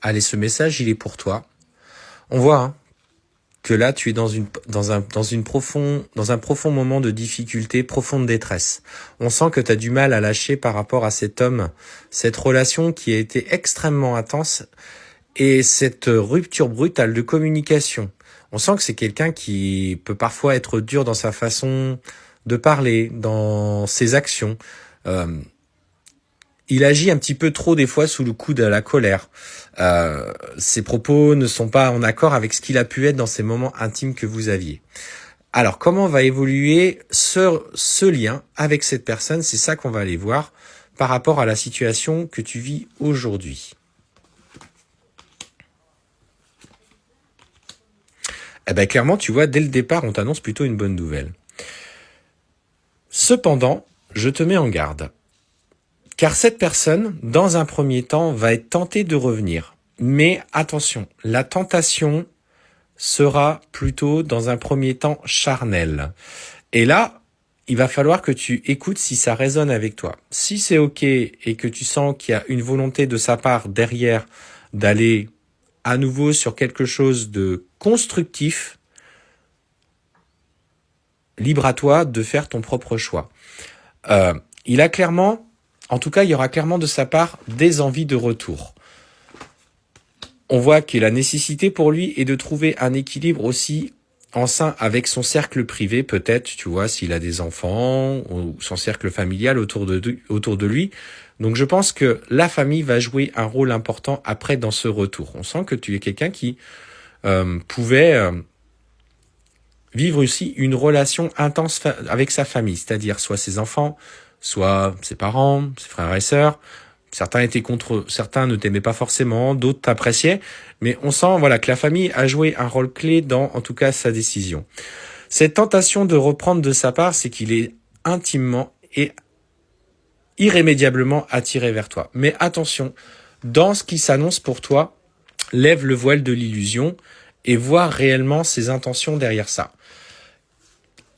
allez, ce message, il est pour toi. On voit hein, que là, tu es dans un profond moment de difficulté, profonde détresse. On sent que tu as du mal à lâcher par rapport à cet homme, cette relation qui a été extrêmement intense et cette rupture brutale de communication. On sent que c'est quelqu'un qui peut parfois être dur dans sa façon de parler, dans ses actions. Il agit un petit peu trop des fois sous le coup de la colère. Ses propos ne sont pas en accord avec ce qu'il a pu être dans ces moments intimes que vous aviez. Alors, comment va évoluer ce lien avec cette personne? C'est ça qu'on va aller voir par rapport à la situation que tu vis aujourd'hui. Eh ben, clairement, tu vois, dès le départ, on t'annonce plutôt une bonne nouvelle. Cependant, je te mets en garde. Car cette personne, dans un premier temps, va être tentée de revenir. Mais attention, la tentation sera plutôt dans un premier temps charnelle. Et là, il va falloir que tu écoutes si ça résonne avec toi. Si c'est OK et que tu sens qu'il y a une volonté de sa part derrière d'aller à nouveau sur quelque chose de constructif, libre à toi de faire ton propre choix. Il a clairement, en tout cas, il y aura clairement de sa part des envies de retour. On voit que la nécessité pour lui est de trouver un équilibre aussi en sein avec son cercle privé, peut-être, tu vois, s'il a des enfants ou son cercle familial autour de lui. Donc je pense que la famille va jouer un rôle important après dans ce retour. On sent que tu es quelqu'un qui pouvait vivre aussi une relation intense avec sa famille, c'est-à-dire soit ses enfants, soit ses parents, ses frères et sœurs. Certains ne t'aimaient pas forcément, d'autres t'appréciaient, mais on sent voilà que la famille a joué un rôle clé dans, en tout cas, sa décision. Cette tentation de reprendre de sa part, c'est qu'il est intimement et irrémédiablement attiré vers toi. Mais attention, dans ce qui s'annonce pour toi, lève le voile de l'illusion et vois réellement ses intentions derrière ça.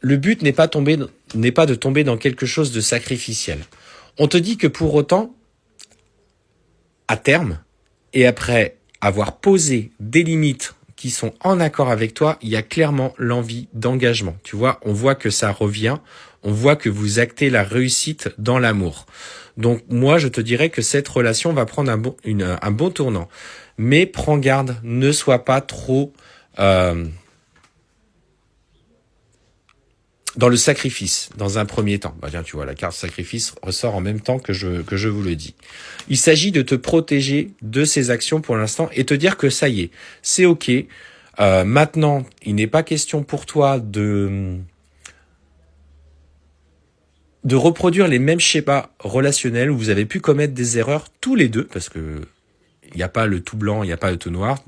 Le but n'est pas de tomber dans quelque chose de sacrificiel. On te dit que pour autant, à terme, et après avoir posé des limites qui sont en accord avec toi, il y a clairement l'envie d'engagement. Tu vois, on voit que ça revient, on voit que vous actez la réussite dans l'amour. Donc moi, je te dirais que cette relation va prendre un bon tournant. Mais prends garde, ne sois pas trop dans le sacrifice, dans un premier temps. Bah tiens, tu vois, la carte sacrifice ressort en même temps que je vous le dis. Il s'agit de te protéger de ces actions pour l'instant et te dire que ça y est, c'est OK. Maintenant, il n'est pas question pour toi de reproduire les mêmes schémas relationnels où vous avez pu commettre des erreurs tous les deux, parce que il n'y a pas le tout blanc, il n'y a pas le tout noir.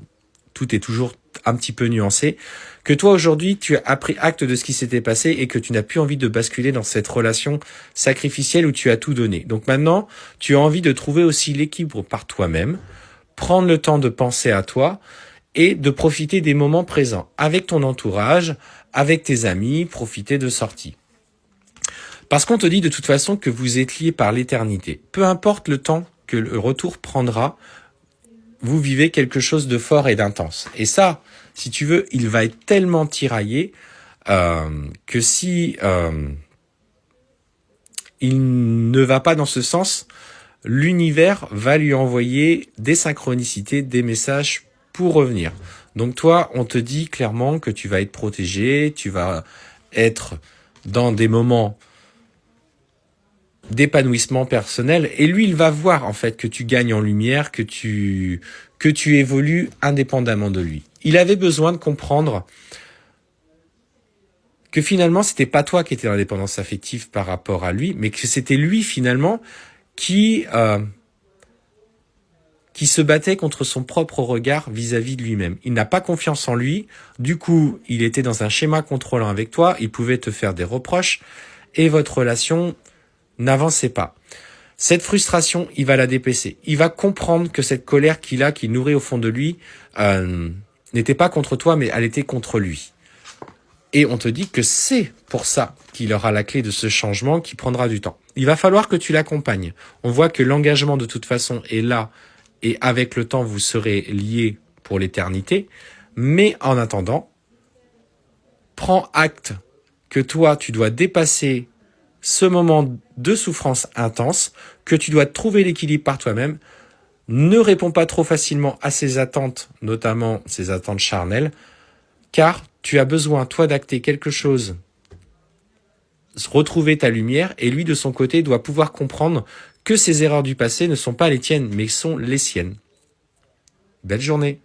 Tout est toujours un petit peu nuancé, que toi aujourd'hui tu as pris acte de ce qui s'était passé et que tu n'as plus envie de basculer dans cette relation sacrificielle où tu as tout donné. Donc maintenant, tu as envie de trouver aussi l'équilibre par toi-même, prendre le temps de penser à toi et de profiter des moments présents avec ton entourage, avec tes amis, profiter de sorties. Parce qu'on te dit de toute façon que vous êtes liés par l'éternité. Peu importe le temps que le retour prendra, vous vivez quelque chose de fort et d'intense. Et ça, si tu veux, il va être tellement tiraillé que si il ne va pas dans ce sens, l'univers va lui envoyer des synchronicités, des messages pour revenir. Donc toi, on te dit clairement que tu vas être protégé, tu vas être dans des moments d'épanouissement personnel, et lui il va voir en fait que tu gagnes en lumière, que tu évolues indépendamment de lui. Il avait besoin de comprendre que finalement c'était pas toi qui étais dans l'indépendance affective par rapport à lui, mais que c'était lui finalement qui se battait contre son propre regard vis-à-vis de lui-même. Il n'a pas confiance en lui, du coup il était dans un schéma contrôlant avec toi, il pouvait te faire des reproches et votre relation n'avancez pas. Cette frustration, il va la dépasser. Il va comprendre que cette colère qu'il nourrit au fond de lui, n'était pas contre toi, mais elle était contre lui. Et on te dit que c'est pour ça qu'il aura la clé de ce changement qui prendra du temps. Il va falloir que tu l'accompagnes. On voit que l'engagement de toute façon est là et avec le temps, vous serez liés pour l'éternité. Mais en attendant, prends acte que toi, tu dois dépasser ce moment de souffrance intense, que tu dois trouver l'équilibre par toi-même. Ne réponds pas trop facilement à ses attentes, notamment ses attentes charnelles, car tu as besoin, toi, d'acter quelque chose, retrouver ta lumière, et lui, de son côté, doit pouvoir comprendre que ces erreurs du passé ne sont pas les tiennes, mais sont les siennes. Belle journée.